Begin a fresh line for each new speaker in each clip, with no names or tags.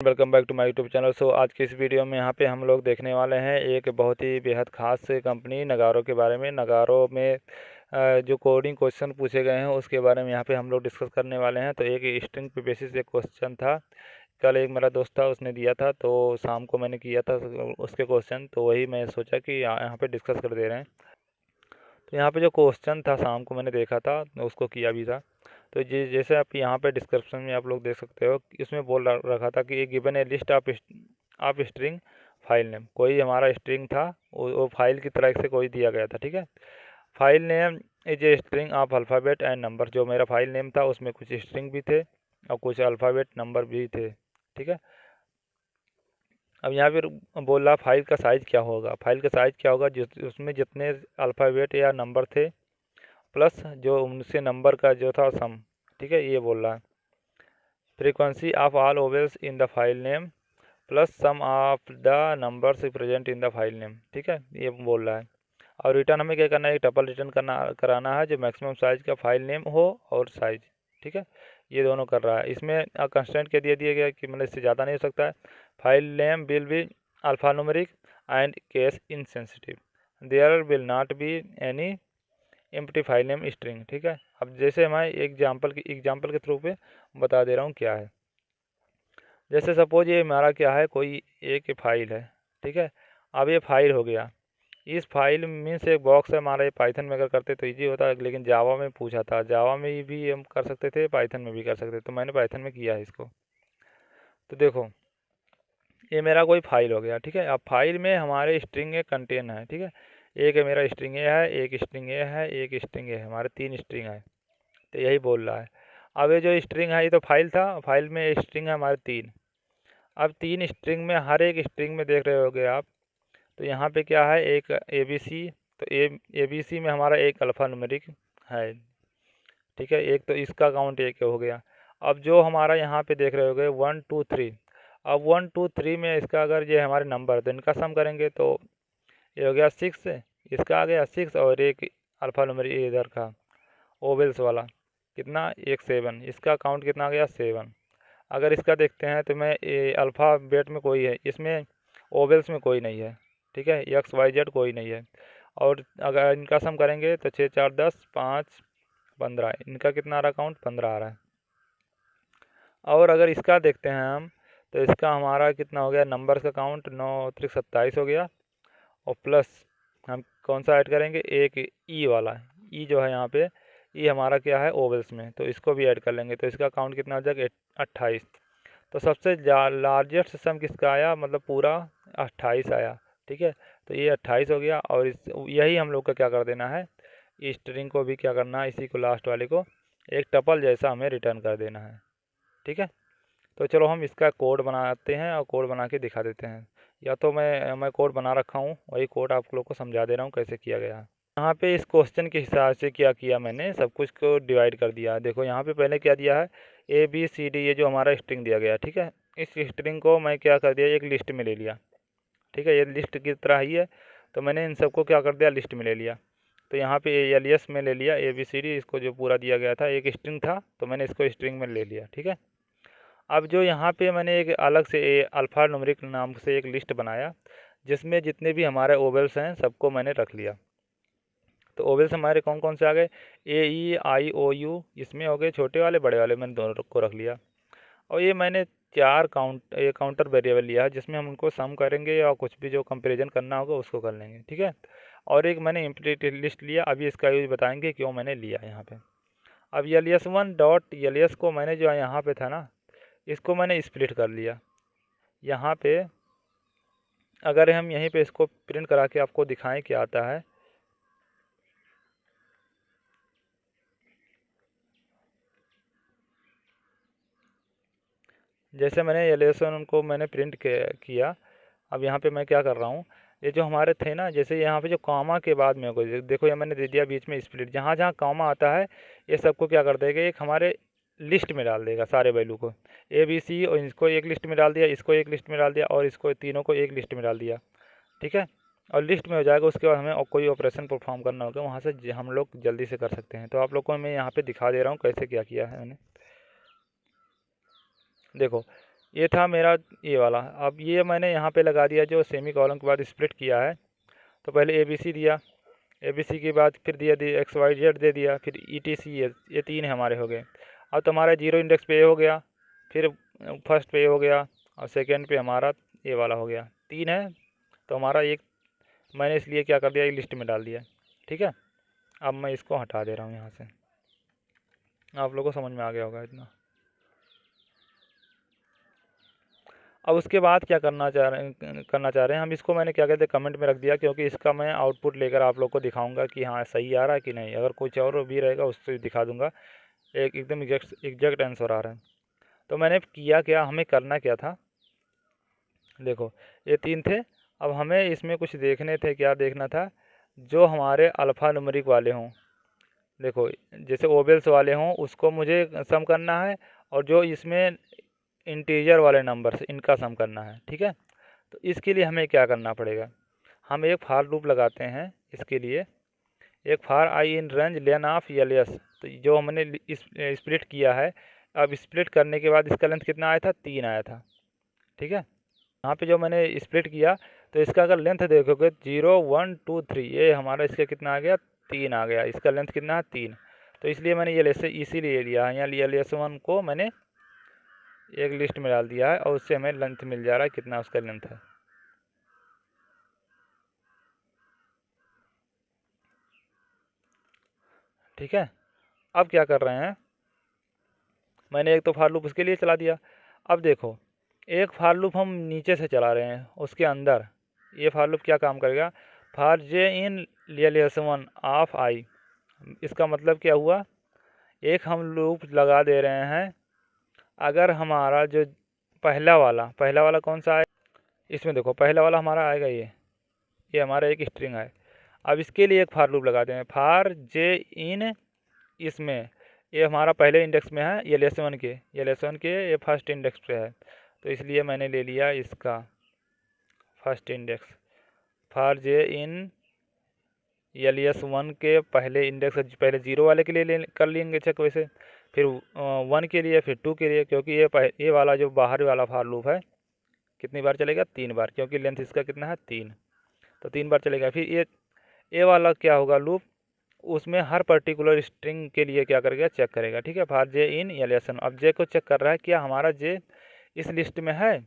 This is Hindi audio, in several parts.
Welcome back to my YouTube channel. आज की इस वीडियो में यहाँ पे हम लोग देखने वाले हैं एक बहुत ही बेहद ख़ास कंपनी नगारो के बारे में। नगारो में जो कोडिंग क्वेश्चन पूछे गए हैं उसके बारे में यहाँ पे हम लोग डिस्कस करने वाले हैं। तो एक स्ट्रिंग पे बेसिस एक क्वेश्चन था, कल एक मेरा दोस्त था उसने दिया था, तो शाम को मैंने किया था उसके क्वेश्चन, तो वही मैं सोचा कि यहाँ पे डिस्कस कर दे रहे हैं। तो यहाँ पे जो क्वेश्चन था शाम को मैंने देखा था, उसको किया भी था। तो जैसे आप यहाँ पे डिस्क्रिप्शन में आप लोग देख सकते हो, इसमें बोल रखा था कि given A list of string file name. कोई हमारा स्ट्रिंग था, वो फाइल की तरह से कोई दिया गया था, ठीक है। File name is a string of alphabet and number. जो मेरा फाइल नेम था उसमें कुछ स्ट्रिंग भी थे और कुछ अल्फ़ाबेट नंबर भी थे, ठीक है। अब यहाँ पर बोल रहा फाइल का साइज़ क्या होगा। फाइल का साइज़ क्या होगा, जिस उसमें जितने अल्फ़ाबेट या नंबर थे प्लस जो उनसे नंबर का जो था सम, ठीक है, ये बोल रहा है। Frequency of all vowels in the file name plus sum of the numbers present in the file name, ठीक है, ये बोल रहा है। और रिटर्न हमें क्या करना है, एक टपल रिटर्न कराना है जो मैक्सिमम साइज़ का फाइल नेम हो और साइज़, ठीक है, ये दोनों कर रहा है। इसमें कंस्ट्रेंट के दिया गया कि मतलब इससे ज़्यादा नहीं हो सकता है। File name will be alphanumeric and case insensitive. There will not be any empty file name string, ठीक है। अब जैसे हमारे एग्जाम्पल के थ्रू पे बता दे रहा हूँ क्या है। जैसे सपोज ये हमारा क्या है, कोई एक फाइल है, ठीक है। अब ये फाइल हो गया, इस फाइल मीन्स एक बॉक्स है हमारा। ये पाइथन में अगर करते तो ईजी होता, लेकिन जावा में पूछा था, जावा में भी हम कर सकते थे, पाइथन में भी कर सकते थे, तो मैंने पाइथन में किया है इसको। तो देखो ये मेरा कोई फाइल हो गया, ठीक है। अब फाइल में हमारे स्ट्रिंग ए कंटेन है, ठीक है। एक है मेरा स्ट्रिंग ए है, एक स्ट्रिंग ए है, एक स्ट्रिंग ए है, हमारे 3 स्ट्रिंग है। तो यही बोल रहा है। अब ये जो स्ट्रिंग है ये तो फाइल था, फाइल में स्ट्रिंग है हमारे 3। अब 3 स्ट्रिंग में हर एक स्ट्रिंग में देख रहे होगे आप, तो यहाँ पे क्या है, एक ए बी सी। तो ए बी सी में हमारा एक अल्फ़ा न्यूमेरिक है, ठीक है। एक तो इसका काउंट एक हो गया। अब जो हमारा यहाँ पे देख रहे होगे 1 2 3, अब 1 2 3 में इसका अगर ये हमारे नंबर, तो इनका सम करेंगे तो ये हो गया 6, इसका आ गया 6, और एक अल्फ़ा न्यूमेरिक इधर का ओवेल्स वाला कितना, एक 7, इसका काउंट कितना आ गया 7। अगर इसका देखते हैं तो मैं अल्फ़ाबेट में कोई है, इसमें ओवेल्स में कोई नहीं है, ठीक है, एक्स वाई जेड कोई नहीं है। और अगर इनका सम करेंगे तो 6 4 10 5 15, इनका कितना आ रहा काउंट, 15 आ रहा है। और अगर इसका देखते हैं हम, तो इसका हमारा कितना हो गया, नंबर का काउंट 9 3 27 हो गया। और प्लस हम कौन सा ऐड करेंगे, एक ई वाला, ई जो है यहाँ पे, ई हमारा क्या है ओवेल्स में, तो इसको भी ऐड कर लेंगे, तो इसका काउंट कितना हो जाएगा 28। तो सबसे लार्जेस्ट सम किसका आया, मतलब पूरा 28 आया, ठीक है। तो ये 28 हो गया। और इस यही हम लोग का क्या कर देना है, स्ट्रिंग को भी क्या करना है, इसी को लास्ट वाले को एक टपल जैसा हमें रिटर्न कर देना है, ठीक है। तो चलो हम इसका कोड बनाते हैं और कोड बना के दिखा देते हैं। या तो मैं कोड बना रखा हूँ, वही कोड आप लोग को समझा दे रहा हूँ कैसे किया गया है। यहाँ पे इस क्वेश्चन के हिसाब से क्या किया, मैंने सब कुछ को डिवाइड कर दिया है। देखो यहाँ पे पहले क्या दिया है, ए बी सी डी, ये जो हमारा स्ट्रिंग दिया गया, ठीक है। इस स्ट्रिंग को मैं क्या कर दिया, एक लिस्ट में ले लिया, ठीक है, ये लिस्ट की तरह ही है। तो मैंने इन सबको क्या कर दिया, लिस्ट में ले लिया। तो यहाँ पे एलियस में ले लिया ए बी सी डी, इसको जो पूरा दिया गया था, एक स्ट्रिंग था तो मैंने इसको स्ट्रिंग में ले लिया, ठीक है। अब जो यहाँ पे मैंने एक अलग से अल्फ़ा न्यूमेरिक नाम से एक लिस्ट बनाया, जिसमें जितने भी हमारे ओवेल्स हैं सबको मैंने रख लिया। तो ओवेल्स हमारे कौन कौन से आ गए, ए ई आई ओ यू, इसमें हो गए छोटे वाले बड़े वाले, मैंने दोनों को रख लिया। और ये मैंने 4 काउंटर वेरिएबल लिया है, जिसमें हम उनको सम करेंगे या कुछ भी जो कंपेरिजन करना होगा उसको कर लेंगे, ठीक है। और एक मैंने इम्प्लीट लिस्ट लिया, अभी इसका यूज बताएंगे क्यों मैंने लिया यहाँ पे। अब एलियस वन डॉट एलियस को मैंने जो यहाँ पे था ना, इसको मैंने स्प्लिट कर लिया यहाँ पे। अगर हम यहीं पे इसको प्रिंट करा के आपको दिखाएं क्या आता है, जैसे मैंने एलियसन उनको मैंने प्रिंट किया। अब यहाँ पे मैं क्या कर रहा हूँ, ये जो हमारे थे ना, जैसे यहाँ पे जो कॉमा के बाद में कोई देखो, ये मैंने दे दिया बीच में स्प्लिट, जहाँ जहाँ कॉमा आता है ये सबको क्या कर देगा, एक हमारे लिस्ट में डाल देगा सारे वैल्यू को, ए बी सी, और इसको एक लिस्ट में डाल दिया, इसको एक लिस्ट में डाल दिया, और इसको तीनों को एक लिस्ट में डाल दिया, ठीक है। और लिस्ट में हो जाएगा, उसके बाद हमें और कोई ऑपरेशन परफॉर्म करना होगा, वहाँ से हम लोग जल्दी से कर सकते हैं। तो आप लोग को मैं यहाँ पे दिखा दे रहा हूँ कैसे क्या किया है मैंने। देखो ये था मेरा ये वाला। अब ये मैंने यहाँ पे लगा दिया जो सेमी कॉलम के बाद स्प्लिट किया है। तो पहले ABC दिया, ABC के बाद फिर दिया XYZ दे दिया, फिर ETC, ये 3 हमारे हो गए। अब तो हमारा जीरो इंडेक्स पे ये हो गया, फिर फर्स्ट पे ये हो गया, और सेकंड पे हमारा ये वाला हो गया। 3 है तो हमारा एक मैंने इसलिए क्या कर दिया, एक लिस्ट में डाल दिया। ठीक है, अब मैं इसको हटा दे रहा हूँ यहाँ से। आप लोगों को समझ में आ गया होगा इतना। अब उसके बाद क्या करना चाह रहे हैं हम, इसको मैंने क्या कहते हैं कमेंट में रख दिया, क्योंकि इसका मैं आउटपुट लेकर आप लोग को दिखाऊंगा कि हाँ सही आ रहा है कि नहीं। अगर कुछ और भी रहेगा उससे भी दिखा दूंगा। एकदम एग्जैक्ट आंसर आ रहा है। तो मैंने किया क्या, हमें करना क्या था, देखो ये 3 थे। अब हमें इसमें कुछ देखने थे, क्या देखना था, जो हमारे अल्फ़ा न्यूमेरिक वाले हों। देखो जैसे ओवेल्स वाले हों उसको मुझे सम करना है, और जो इसमें इंटीजर वाले नंबर्स इनका सम करना है। ठीक है, तो इसके लिए हमें क्या करना पड़ेगा, हम एक फार लूप लगाते हैं इसके लिए। एक for i in range len of LS। तो जो हमने स्प्लिट किया है, अब स्प्लिट करने के बाद इसका लेंथ कितना आया था, 3 आया था। ठीक है, यहाँ पे जो मैंने स्प्लिट किया तो इसका अगर लेंथ देखोगे 0 1 2 3, ये हमारा इसका कितना आ गया, 3 आ गया। इसका लेंथ कितना है, 3। तो इसलिए मैंने ये इसीलिए लिया, यहाँ लिया LS1 को मैंने एक लिस्ट में डाल दिया है, और उससे हमें लेंथ मिल जा रहा है, कितना उसका लेंथ है। ठीक है, अब क्या कर रहे हैं, मैंने एक तो फार लूप उसके लिए चला दिया। अब देखो एक फार लूप हम नीचे से चला रहे हैं उसके अंदर। ये फार लूप क्या काम करेगा, फार जे इन LS1 ऑफ आई। इसका मतलब क्या हुआ, एक हम लूप लगा दे रहे हैं। अगर हमारा जो पहला वाला कौन सा है, इसमें देखो पहला वाला हमारा आएगा, ये हमारा एक स्ट्रिंग है। अब इसके लिए एक फार लूप लगाते हैं, फार जे इन इसमें, ये हमारा पहले इंडेक्स में है, ये ये फर्स्ट इंडेक्स पे है। तो इसलिए मैंने ले लिया इसका फर्स्ट इंडेक्स। फार जे इन LS1 के पहले इंडेक्स, पहले 0 वाले के लिए कर लेंगे चेक वैसे, फिर 1 के लिए, फिर 2 के लिए, क्योंकि ये वाला जो बाहर वाला फार लूप है कितनी बार चलेगा, 3 बार, क्योंकि लेंथ इसका कितना है, 3। तो 3 बार चलेगा। फिर ये वाला क्या होगा लूप, उसमें हर पर्टिकुलर स्ट्रिंग के लिए क्या करेगा, चेक करेगा। ठीक है, फार जे इन LS1। अब जे को चेक कर रहा है क्या हमारा जे इस लिस्ट में है।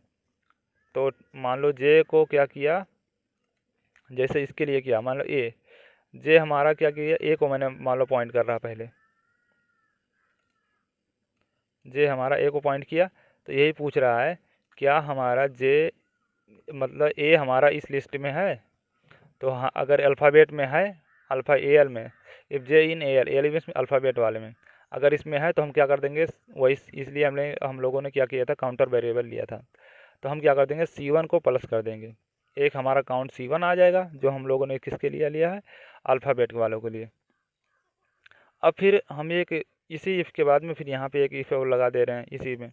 तो मान लो जे को क्या किया, जैसे इसके लिए किया, मान लो जे हमारा क्या किया, को मैंने मान लो पॉइंट कर रहा पहले, जे हमारा को पॉइंट किया। तो यही पूछ रहा है क्या हमारा जे मतलब हमारा इस लिस्ट में है। तो हाँ, अगर अल्फ़ाबेट में है, अल्फ़ा AL में, इफ जे इन AL में अल्फ़ाबेट वाले में अगर इसमें है, तो हम क्या कर देंगे, वही इसलिए हम लोगों ने क्या किया था, काउंटर वेरिएबल लिया था। तो हम क्या कर देंगे, C1 को प्लस कर देंगे, एक हमारा काउंट C1 आ जाएगा, जो हम लोगों ने किसके लिए लिया है, अल्फ़ाबेट वालों के लिए। अब फिर हम एक इसी इफ़ के बाद में फिर यहाँ पे एक इफ़ और लगा दे रहे हैं इसी में।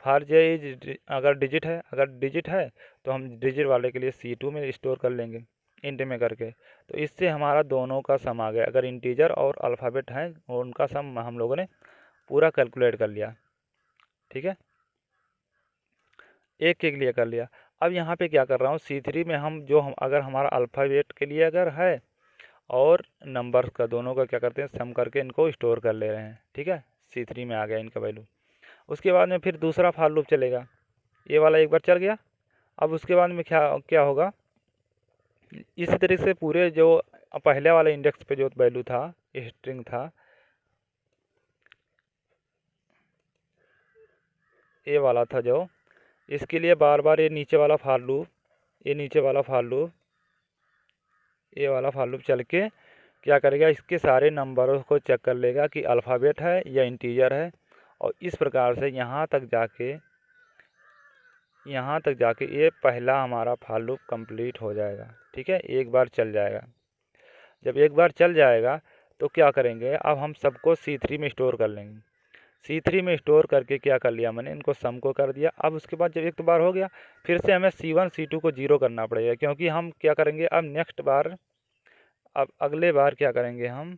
फार जे इज, अगर डिजिट है तो हम डिजिट वाले के लिए C2 में स्टोर कर लेंगे, इंट में करके। तो इससे हमारा दोनों का सम आ गया। अगर इंटीजर और अल्फ़ाबेट हैं उनका सम हम लोगों ने पूरा कैलकुलेट कर लिया। ठीक है, एक के लिए कर लिया। अब यहाँ पे क्या कर रहा हूँ, C3 में हम अगर हमारा अल्फ़ाबेट के लिए अगर है और नंबर्स का, दोनों का क्या करते हैं, सम करके इनको स्टोर कर ले रहे हैं। ठीक है, C3 में आ गया इनका वैल्यू। उसके बाद में फिर दूसरा फार लूप चलेगा, ये वाला एक बार चल गया। अब उसके बाद में क्या क्या होगा, इसी तरीके से पूरे जो पहले वाले इंडेक्स पे जो वैल्यू था, स्ट्रिंग था, ये वाला था जो, इसके लिए बार बार ये नीचे वाला फार लूप, ये वाला फार लूप चल के क्या करेगा, इसके सारे नंबरों को चेक कर लेगा कि अल्फ़ाबेट है या इंटीजर है। और इस प्रकार से यहाँ तक जाके ये पहला हमारा फार लूप कंप्लीट हो जाएगा। ठीक है, एक बार चल जाएगा। जब एक बार चल जाएगा तो क्या करेंगे, अब हम सबको C3 में स्टोर कर लेंगे। C3 में स्टोर करके क्या कर लिया मैंने, इनको सम को कर दिया। अब उसके बाद जब एक तो बार हो गया, फिर से हमें C1 C2 को 0 करना पड़ेगा, क्योंकि हम क्या करेंगे अब नेक्स्ट बार, अब अगले बार क्या करेंगे हम,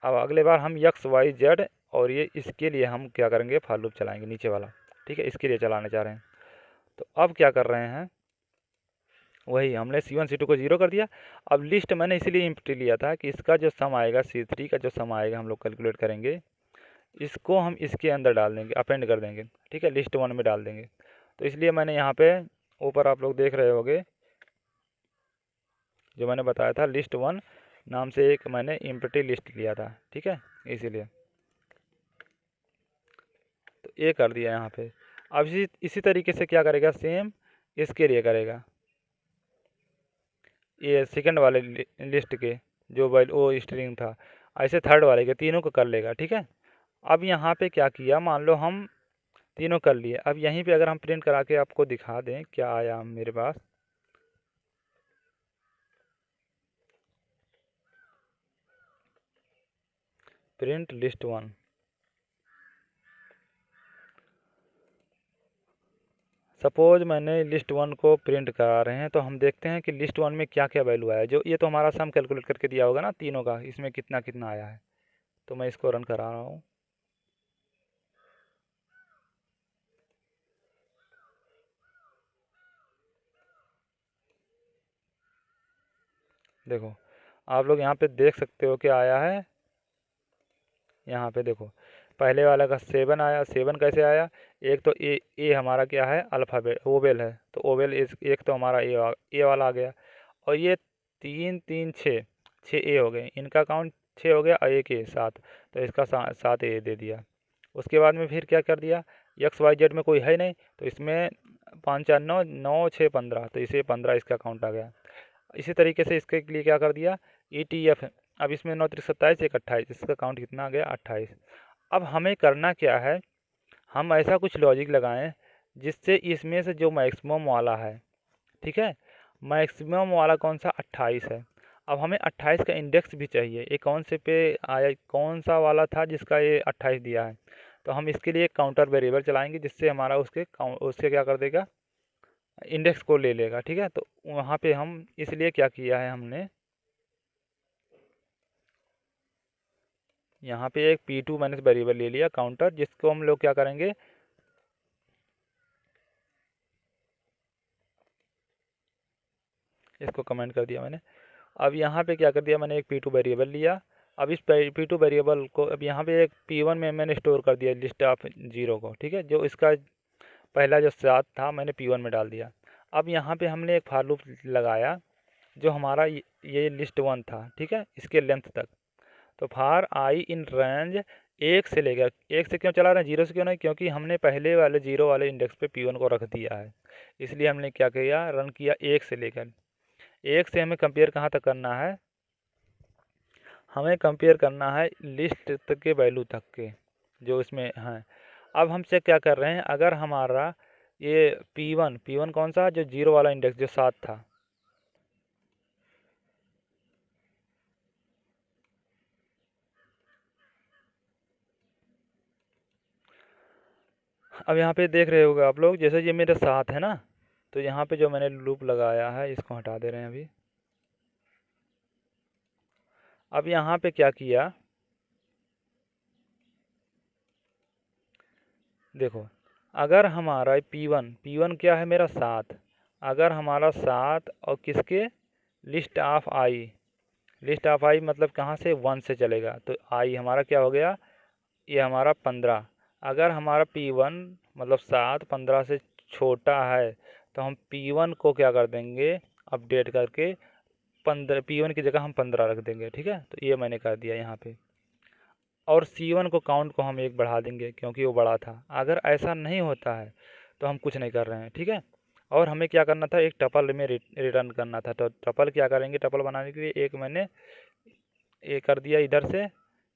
अब अगले बार हम X Y Z और ये इसके लिए हम क्या करेंगे, फॉर लूप चलाएंगे नीचे वाला, ठीक है, इसके लिए चलाने चाह रहे हैं। तो अब क्या कर रहे हैं, वही हमने C1 C2 को 0 कर दिया। अब लिस्ट मैंने इसीलिए इम्प्टी लिया था कि इसका जो सम आएगा, C3 का जो सम आएगा हम लोग कैलकुलेट करेंगे, इसको हम इसके अंदर डाल देंगे, अपेंड कर देंगे, ठीक है, लिस्ट 1 में डाल देंगे। तो इसलिए मैंने यहाँ पे ऊपर आप लोग देख रहे होंगे जो मैंने बताया था, लिस्ट 1 नाम से एक मैंने इम्प्टी लिस्ट लिया था, ठीक है, इसीलिए तो ये कर दिया यहाँ पे। अब इसी तरीके से क्या करेगा, सेम इसके लिए करेगा, ये सेकंड वाले लिस्ट के जो वो स्ट्रिंग था, ऐसे थर्ड वाले के तीनों को कर लेगा, ठीक है। अब यहाँ पे क्या किया, मान लो हम तीनों कर लिए। अब यहीं पे अगर हम प्रिंट करा के आपको दिखा दें क्या आया मेरे पास, प्रिंट लिस्ट 1, सपोज मैंने लिस्ट 1 को प्रिंट करा रहे हैं, तो हम देखते हैं कि लिस्ट 1 में क्या क्या वैल्यू आया। जो ये तो हमारा सम कैलकुलेट करके दिया होगा ना तीनों का, इसमें कितना कितना आया है। तो मैं इसको रन करा रहा हूँ। देखो आप लोग यहाँ पे देख सकते हो क्या आया है। यहाँ पे देखो पहले वाला का 7 आया। 7 कैसे आया, एक तो ए हमारा क्या है, अल्फ़ाबेट ओवेल है, तो ओवेल एक तो हमारा ए वाला आ गया। और ये 3 3 6 6 ए हो गए, इनका काउंट 6 हो गया और एक ए 7, तो इसका 7 ए दे दिया। उसके बाद में फिर क्या कर दिया, एक्स वाई जेड में कोई है नहीं, तो इसमें 5 4 9 9 6 15, तो इसे 15 इसका काउंट आ गया। इसी तरीके से इसके लिए क्या कर दिया, ई टी एफ। अब इसमें 9 3 27 1 28, इसका काउंट कितना आ गया, 28। अब हमें करना क्या है, हम ऐसा कुछ लॉजिक लगाएं जिससे इसमें से जो मैक्सिमम वाला है, ठीक है, मैक्सिमम वाला कौन सा, 28 है। अब हमें 28 का इंडेक्स भी चाहिए, ये कौन से पे आया, कौन सा वाला था जिसका ये 28 दिया है। तो हम इसके लिए एक काउंटर वेरिएबल चलाएंगे जिससे हमारा उसके क्या कर देगा, इंडेक्स को ले लेगा, ठीक है। तो वहाँ पे हम इसलिए क्या किया है, हमने यहाँ पे एक P2 मैंने वेरिएबल ले लिया काउंटर, जिसको हम लोग क्या करेंगे, इसको कमेंट कर दिया मैंने। अब यहाँ पे क्या कर दिया, मैंने एक P2 वेरिएबल लिया। अब इस P2 वेरिएबल को अब यहाँ पे एक P1 में मैंने स्टोर कर दिया लिस्ट ऑफ 0 को, ठीक है। जो इसका पहला जो 7 था मैंने P1 में डाल दिया। अब यहाँ पे हमने एक फॉर लूप लगाया जो हमारा ये लिस्ट 1 था, ठीक है, इसके लेंथ तक। तो फार आई इन रेंज 1 से लेकर, 1 से क्यों चला रहे हैं, 0 से क्यों नहीं, क्योंकि हमने पहले वाले 0 वाले इंडेक्स पे P1 को रख दिया है। इसलिए हमने क्या किया, रन किया 1 से लेकर। 1 से हमें कंपेयर कहाँ तक करना है, हमें कंपेयर करना है लिस्ट तक के वैल्यू तक के जो इसमें हैं। अब हम चेक क्या कर रहे हैं, अगर हमारा ये P1 कौन सा, जो 0 वाला इंडेक्स जो 7 था, अब यहाँ पे देख रहे होगे आप लोग, जैसे ये मेरे 7 है ना, तो यहाँ पे जो मैंने लूप लगाया है इसको हटा दे रहे हैं अभी। अब यहाँ पे क्या किया, देखो अगर हमारा P1 क्या है मेरा 7, अगर हमारा 7 और किसके, list of i, list of i मतलब कहाँ से, 1 से चलेगा, तो आई हमारा क्या हो गया, ये हमारा 15। अगर हमारा P1 मतलब 7 15 से छोटा है, तो हम P1 को क्या कर देंगे, अपडेट करके 15, P1 की जगह हम 15 रख देंगे, ठीक है। तो ये मैंने कर दिया यहाँ पे। और C1 को काउंट को हम 1 बढ़ा देंगे क्योंकि वो बड़ा था। अगर ऐसा नहीं होता है तो हम कुछ नहीं कर रहे हैं, ठीक है। और हमें क्या करना था, एक टपल में रिटर्न करना था। तो टपल क्या करेंगे, टपल बनाने के लिए एक मैंने ये कर दिया इधर से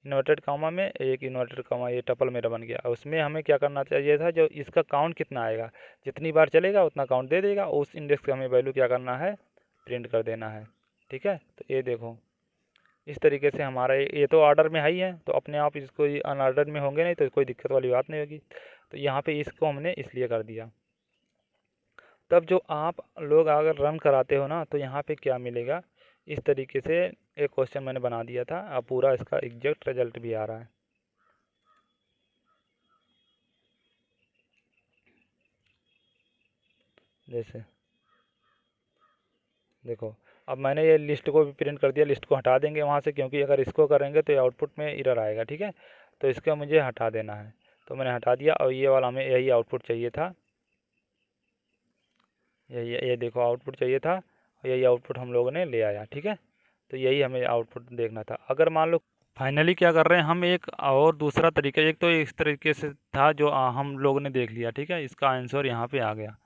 इन्वर्टेड कॉमा में, एक इन्वर्टेड कॉमा, ये टपल मेरा बन गया। उसमें हमें क्या करना चाहिए था, जो इसका काउंट कितना आएगा, जितनी बार चलेगा उतना काउंट दे देगा, उस इंडेक्स का हमें वैल्यू क्या करना है, प्रिंट कर देना है, ठीक है। तो ये देखो इस तरीके से हमारा ये तो ऑर्डर में है ही है, तो अपने आप इसको अनऑर्डर में होंगे नहीं तो कोई दिक्कत वाली बात नहीं होगी। तो यहाँ पे इसको हमने इसलिए कर दिया। तब जो आप लोग अगर रन कराते हो ना, तो यहाँ पे क्या मिलेगा, इस तरीके से एक क्वेश्चन मैंने बना दिया था, अब पूरा इसका एग्जैक्ट रिजल्ट भी आ रहा है। जैसे देखो, अब मैंने ये लिस्ट को भी प्रिंट कर दिया। लिस्ट को हटा देंगे वहाँ से, क्योंकि अगर इसको करेंगे तो ये आउटपुट में एरर आएगा। ठीक है, तो इसको मुझे हटा देना है, तो मैंने हटा दिया। और ये वाला हमें यही आउटपुट चाहिए था, यही ये देखो आउटपुट चाहिए था, और यही आउटपुट हम लोगों ने ले आया। ठीक है, तो यही हमें आउटपुट देखना था। अगर मान लो फाइनली क्या कर रहे हैं हम, एक और दूसरा तरीका, एक तो इस तरीके से था जो हम लोगों ने देख लिया। ठीक है, इसका आंसर यहाँ पे आ गया।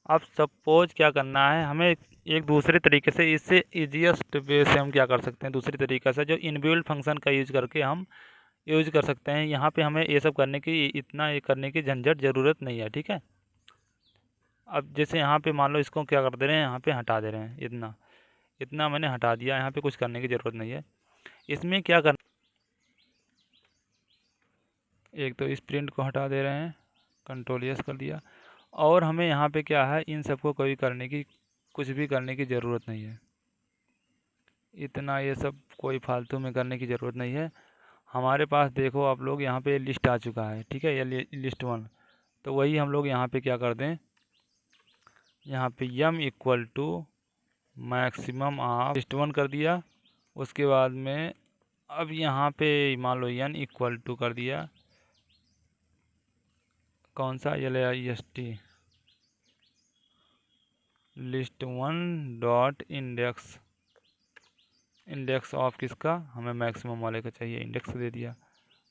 अब सपोज क्या करना है हमें, एक दूसरे तरीके से, इससे ईजीएस्ट वे से हम क्या कर सकते हैं, दूसरी तरीका से जो इनबिल्ट फंक्शन का यूज करके हम यूज कर सकते हैं। यहाँ पे हमें ये सब करने की, इतना ये करने की झंझट ज़रूरत नहीं है। ठीक है, अब जैसे यहाँ पे मान लो इसको क्या कर दे रहे हैं, यहाँ पे हटा दे रहे हैं, इतना इतना मैंने हटा दिया। यहाँ पे कुछ करने की ज़रूरत नहीं है। इसमें क्या करना, एक तो इस प्रिंट को हटा दे रहे हैं, कंट्रोल एस कर दिया। और हमें यहाँ पे क्या है, इन सबको कोई करने की, कुछ भी करने की ज़रूरत नहीं है। इतना ये सब कोई फालतू में करने की ज़रूरत नहीं है। हमारे पास देखो आप लोग, यहाँ पे लिस्ट आ चुका है। ठीक है, ये लिस्ट वन, तो वही हम लोग यहाँ पे क्या कर दें, यहाँ पे यम equal to maximum of list one कर दिया। उसके बाद में अब यहाँ पे मान लो एन इक्वल टू कर दिया, कौन सा, LIST list one dot index, index of किसका, हमें मैक्सिमम वाले का चाहिए, इंडेक्स दे दिया।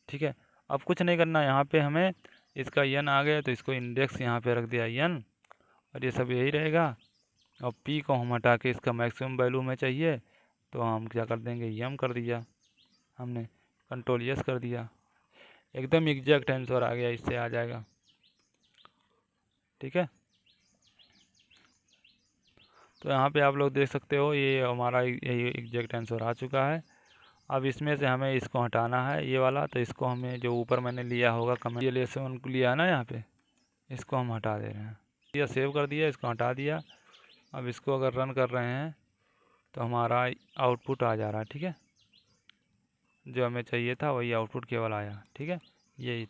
ठीक है, अब कुछ नहीं करना, यहाँ पे हमें इसका एन आ गया तो इसको इंडेक्स यहाँ पे रख दिया एन, और ये सब यही रहेगा। और पी को हम हटा के इसका मैक्सिमम वैल्यू में चाहिए, तो हम क्या कर देंगे, यम कर दिया हमने, कंट्रोल यस कर दिया, एकदम एग्जैक्ट आंसर आ गया, इससे आ जाएगा। ठीक है, तो यहाँ पे आप लोग देख सकते हो, ये हमारा यही एग्जैक्ट आंसर आ चुका है। अब इसमें से हमें इसको हटाना है, ये वाला, तो इसको हमें जो ऊपर मैंने लिया होगा कमेंट, ये लेसन को लिया है ना यहाँ पे, इसको हम हटा दे रहे हैं। ये सेव कर दिया, इसको हटा दिया। अब इसको अगर रन कर रहे हैं तो हमारा आउटपुट आ जा रहा है। ठीक है, जो हमें चाहिए था वही आउटपुट केवल आया। ठीक है, यही